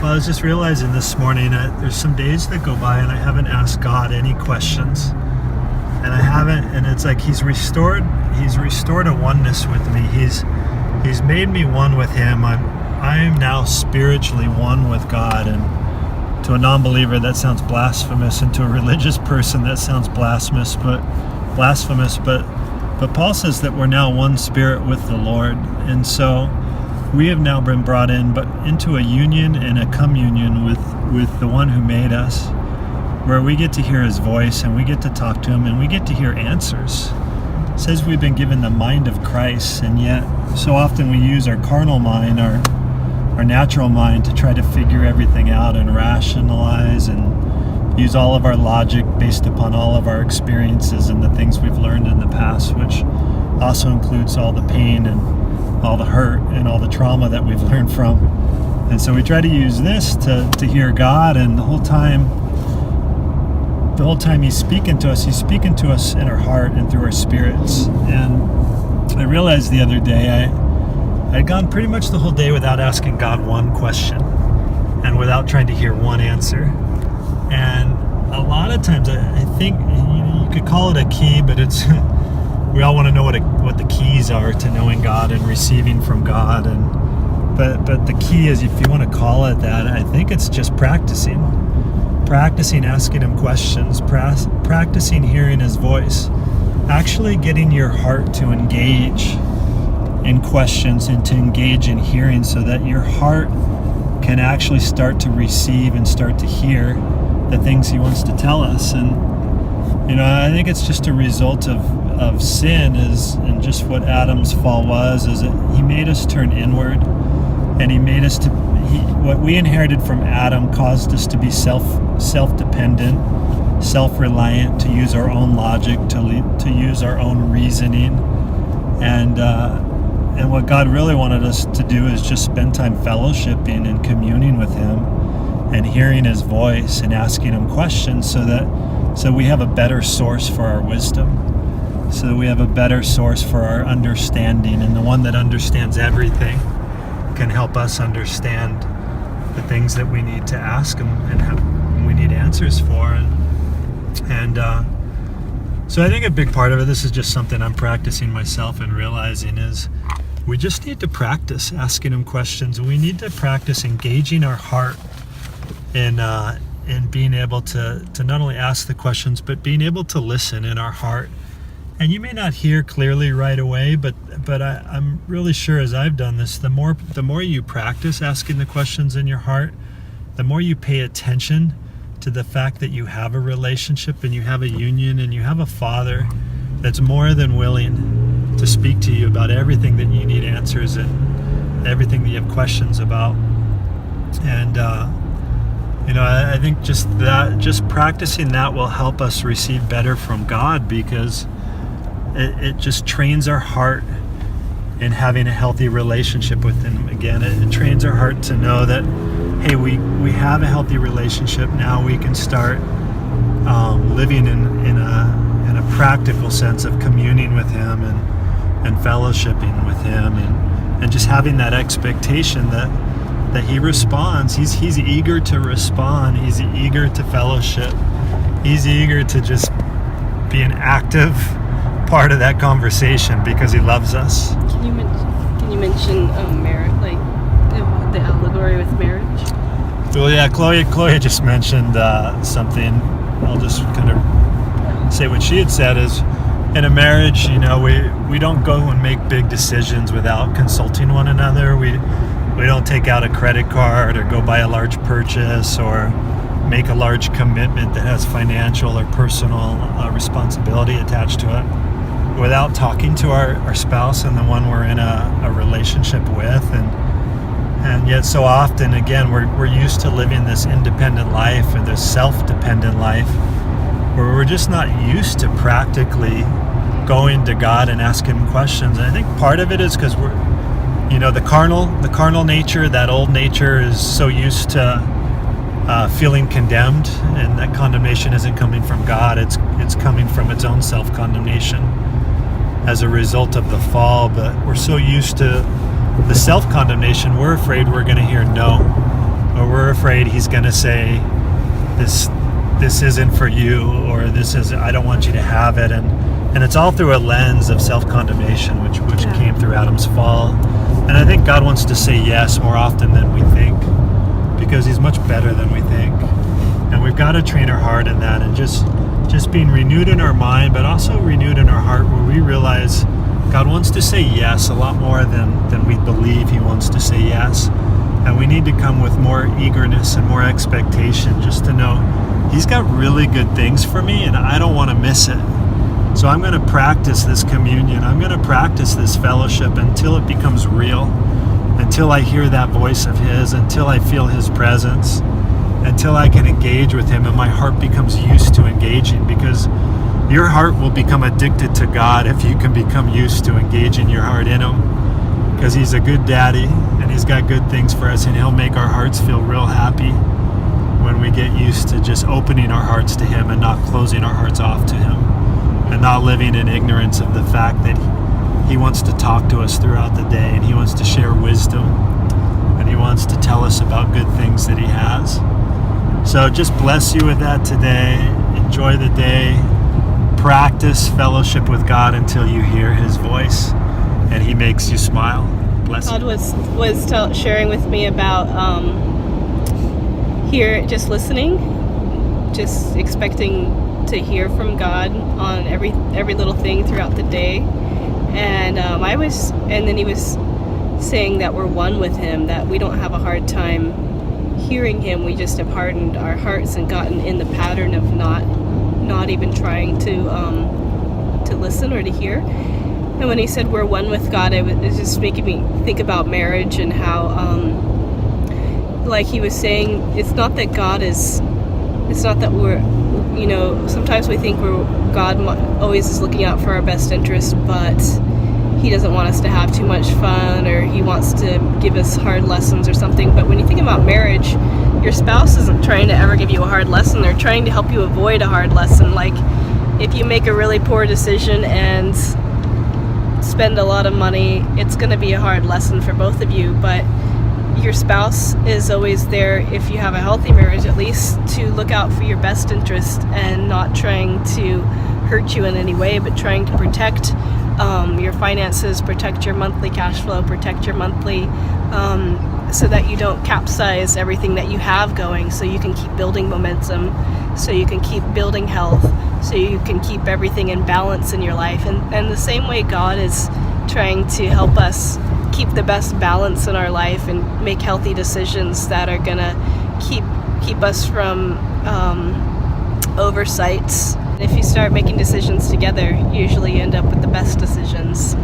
Well, I was just realizing this morning that there's some days that go by and I haven't asked God any questions. And I haven't, and it's like He's restored a oneness with me. He's made me one with Him. I am now spiritually one with God. And to a non-believer that sounds blasphemous, and to a religious person that sounds blasphemous. But Paul says that we're now one spirit with the Lord. And so we have now been brought into a union and a communion with the one who made us, where we get to hear His voice and we get to talk to Him and we get to hear answers. It says we've been given the mind of Christ, and yet so often we use our carnal mind, our natural mind, to try to figure everything out and rationalize and use all of our logic based upon all of our experiences and the things we've learned in the past, which also includes all the pain and all the hurt and all the trauma that we've learned from. And so we try to use this to hear God, and the whole time He's speaking to us in our heart and through our spirits. And I realized the other day I'd gone pretty much the whole day without asking God one question and without trying to hear one answer. And a lot of times I think you could call it a key, but it's we all want to know what the keys are to knowing God and receiving from God. But the key is, if you want to call it that, I think it's just practicing asking Him questions, practicing hearing His voice, actually getting your heart to engage in questions and to engage in hearing, so that your heart can actually start to receive and start to hear the things He wants to tell us. And I think it's just a result of sin, and just what Adam's fall was, is that he made us turn inward, and he made us what we inherited from Adam caused us to be self-dependent, self-reliant, to use our own logic, to use our own reasoning. And what God really wanted us to do is just spend time fellowshipping and communing with Him and hearing His voice and asking Him questions, so we have a better source for our wisdom, so that we have a better source for our understanding, and the one that understands everything can help us understand the things that we need to ask Him and we need answers for. And so I think a big part of it, this is just something I'm practicing myself and realizing, is we just need to practice asking Him questions. We need to practice engaging our heart in being able to not only ask the questions, but being able to listen in our heart. And you may not hear clearly right away, but I'm really sure, as I've done this, the more you practice asking the questions in your heart, the more you pay attention to the fact that you have a relationship and you have a union and you have a Father that's more than willing to speak to you about everything that you need answers and everything that you have questions about. And I think just practicing that will help us receive better from God, because it just trains our heart in having a healthy relationship with Him. Again, it trains our heart to know that, hey, we have a healthy relationship. Now we can start living in a practical sense of communing with Him and fellowshipping with Him, and just having that expectation that He responds. He's eager to respond. He's eager to fellowship. He's eager to just be an active part of that conversation, because He loves us. Can you mention marriage, like the allegory with marriage? Well, yeah, Chloe just mentioned something. I'll just kind of say what she had said is, in a marriage, we don't go and make big decisions without consulting one another. We don't take out a credit card or go buy a large purchase or make a large commitment that has financial or personal responsibility attached to it without talking to our spouse and the one we're in a relationship with. And yet so often, again, we're used to living this independent life or this self-dependent life, where we're just not used to practically going to God and asking Him questions. And I think part of it is because we're, the carnal nature, that old nature, is so used to feeling condemned, and that condemnation isn't coming from God. It's coming from its own self-condemnation as a result of the fall. But we're so used to the self-condemnation, we're afraid we're going to hear no, or we're afraid he's going to say, this isn't for you, or I don't want you to have it. And it's all through a lens of self-condemnation, which Yeah. came through Adam's fall. And I think God wants to say yes more often than we think, because he's much better than we think. And we've got to train our heart in that, and just being renewed in our mind, but also renewed in our heart, where we realize God wants to say yes a lot more than we believe he wants to say yes. And we need to come with more eagerness and more expectation, just to know he's got really good things for me and I don't want to miss it. So I'm going to practice this communion. I'm going to practice this fellowship until it becomes real, until I hear that voice of his, until I feel his presence, until I can engage with him and my heart becomes used to engaging, because your heart will become addicted to God if you can become used to engaging your heart in him, because he's a good daddy and he's got good things for us, and he'll make our hearts feel real happy when we get used to just opening our hearts to him and not closing our hearts off to him, and not living in ignorance of the fact that he wants to talk to us throughout the day, and he wants to share wisdom, and he wants to tell us about good things that he has. So just bless you with that today. Enjoy the day. Practice fellowship with God until you hear his voice and he makes you smile. Bless God you. was sharing with me about here, just listening, just expecting to hear from God on every little thing throughout the day. And then he was saying that we're one with him, that we don't have a hard time hearing him. We just have hardened our hearts and gotten in the pattern of not even trying to listen or to hear. And when he said we're one with God, it was just making me think about marriage, and how like he was saying, it's not that we're, sometimes we think God always is looking out for our best interest, but he doesn't want us to have too much fun, or he wants to give us hard lessons or something. But when you think about marriage, your spouse isn't trying to ever give you a hard lesson. They're trying to help you avoid a hard lesson. Like, if you make a really poor decision and spend a lot of money, it's going to be a hard lesson for both of you. But your spouse is always there, if you have a healthy marriage at least, to look out for your best interest, and not trying to hurt you in any way, but trying to protect your finances, protect your monthly cash flow, protect your monthly, so that you don't capsize everything that you have going, so you can keep building momentum, so you can keep building health, so you can keep everything in balance in your life. And the same way God is trying to help us keep the best balance in our life and make healthy decisions that are gonna keep us from oversights. If you start making decisions together, you usually end up with the best decisions.